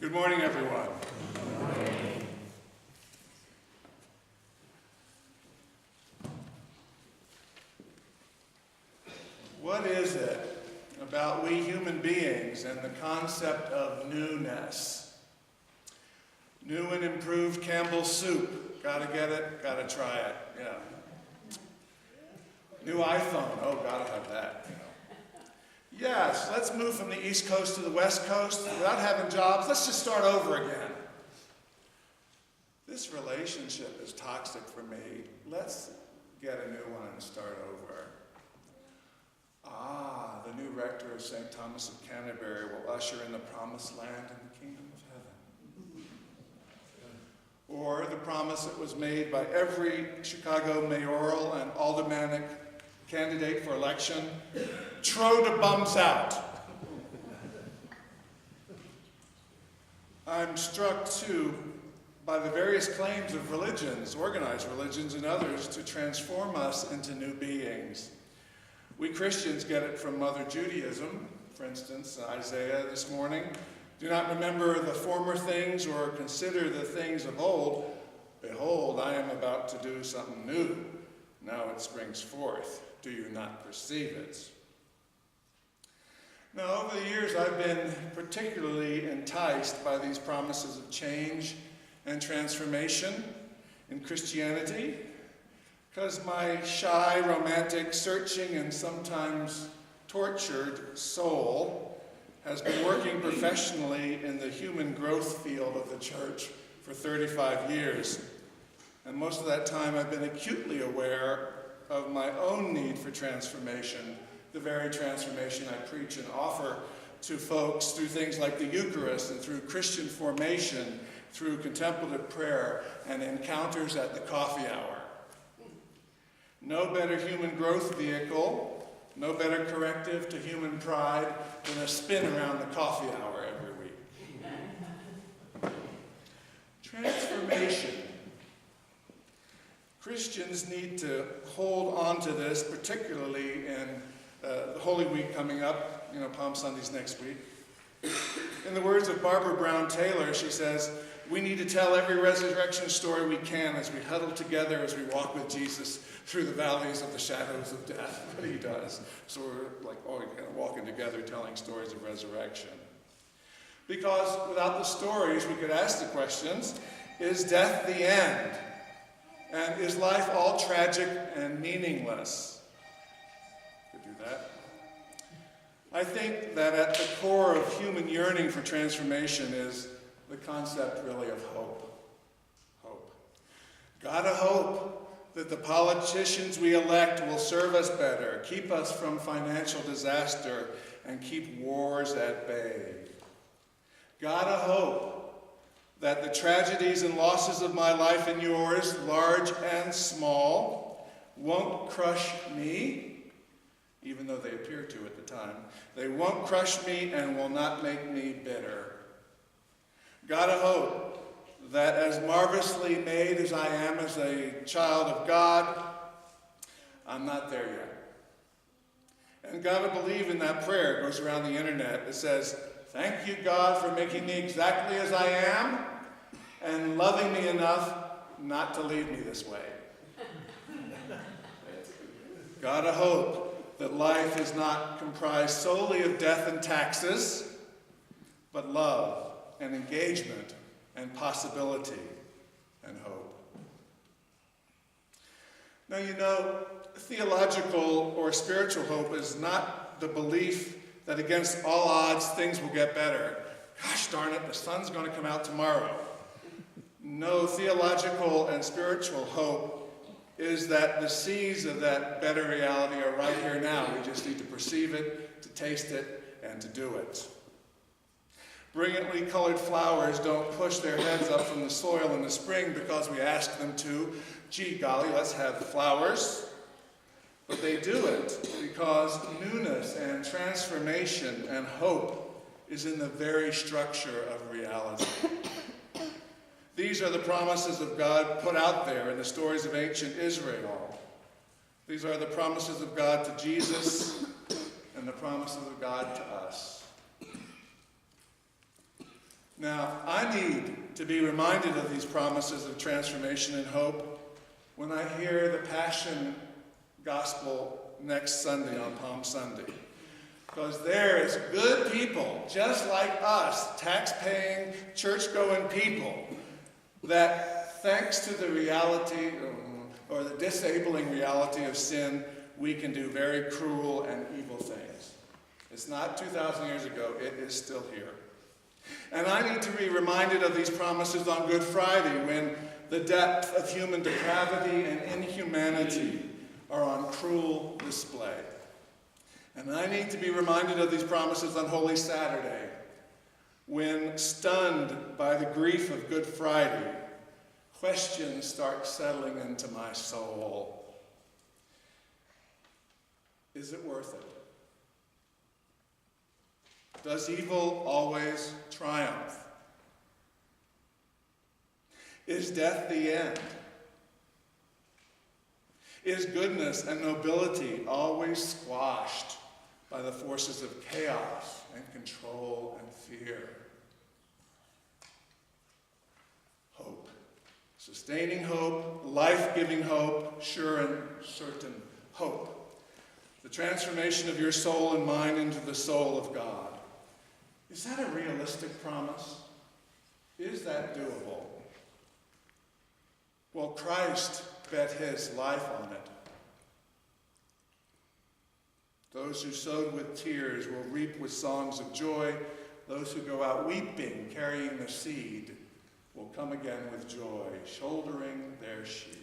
Good morning, everyone. Good morning. What is it about we human beings and the concept of newness? New and improved Campbell's soup. Gotta get it, gotta try it. Yeah. New iPhone. Oh, gotta have that. Yes, let's move from the East Coast to the West Coast without having jobs. Let's just start over again. This relationship is toxic for me. Let's get a new one and start over. The new rector of St. Thomas of Canterbury will usher in the promised land and the kingdom of heaven. Or the promise that was made by every Chicago mayoral and aldermanic candidate for election, throw the bums out. I'm struck too by the various claims of religions, organized religions and others, to transform us into new beings. We Christians get it from Mother Judaism, for instance, Isaiah this morning. Do not remember the former things or consider the things of old. Behold, I am about to do something new. Now it springs forth. Do you not perceive it? Now, over the years, I've been particularly enticed by these promises of change and transformation in Christianity, because my shy, romantic, searching, and sometimes tortured soul has been working professionally in the human growth field of the church for 35 years. And most of that time I've been acutely aware of my own need for transformation, the very transformation I preach and offer to folks through things like the Eucharist and through Christian formation, through contemplative prayer and encounters at the coffee hour. No better human growth vehicle, no better corrective to human pride than a spin around the coffee hour every week. Transformation. Christians need to hold on to this, particularly in the Holy Week coming up, Palm Sunday's next week. In the words of Barbara Brown Taylor, she says, we need to tell every resurrection story we can as we huddle together, as we walk with Jesus through the valleys of the shadows of death. What he does. So we're like, kind of walking together telling stories of resurrection. Because without the stories, we could ask the questions, is death the end? And is life all tragic and meaningless? Could do that. I think that at the core of human yearning for transformation is the concept really of hope. Hope. Gotta hope that the politicians we elect will serve us better, keep us from financial disaster, and keep wars at bay. Gotta hope that the tragedies and losses of my life and yours, large and small, won't crush me, even though they appear to at the time. They won't crush me and will not make me bitter. Gotta hope that as marvelously made as I am as a child of God, I'm not there yet. And gotta believe in that prayer. It goes around the internet. It says, thank you, God, for making me exactly as I am and loving me enough not to leave me this way. Gotta hope that life is not comprised solely of death and taxes, but love and engagement and possibility and hope. Now, theological or spiritual hope is not the belief that against all odds things will get better. Gosh darn it, the sun's going to come out tomorrow. No, theological and spiritual hope is that the seeds of that better reality are right here now. We just need to perceive it, to taste it, and to do it. Brilliantly colored flowers don't push their heads up from the soil in the spring because we ask them to. Gee golly, let's have flowers. But they do it because newness and transformation and hope is in the very structure of reality. These are the promises of God put out there in the stories of ancient Israel. These are the promises of God to Jesus and the promises of God to us. Now, I need to be reminded of these promises of transformation and hope when I hear the Passion Gospel next Sunday on Palm Sunday. Because there is good people, just like us, tax-paying, church-going people, that thanks to the reality or the disabling reality of sin, we can do very cruel and evil things. It's not 2,000 years ago, it is still here. And I need to be reminded of these promises on Good Friday when the depth of human depravity and inhumanity are on cruel display. And I need to be reminded of these promises on Holy Saturday when, stunned by the grief of Good Friday, questions start settling into my soul. Is it worth it? Does evil always triumph? Is death the end? Is goodness and nobility always squashed by the forces of chaos and control and fear? Hope. Sustaining hope, life-giving hope, sure and certain hope. The transformation of your soul and mind into the soul of God. Is that a realistic promise? Is that doable? Well, Christ bet his life on it. Those who sowed with tears will reap with songs of joy. Those who go out weeping, carrying the seed, will come again with joy, shouldering their sheep.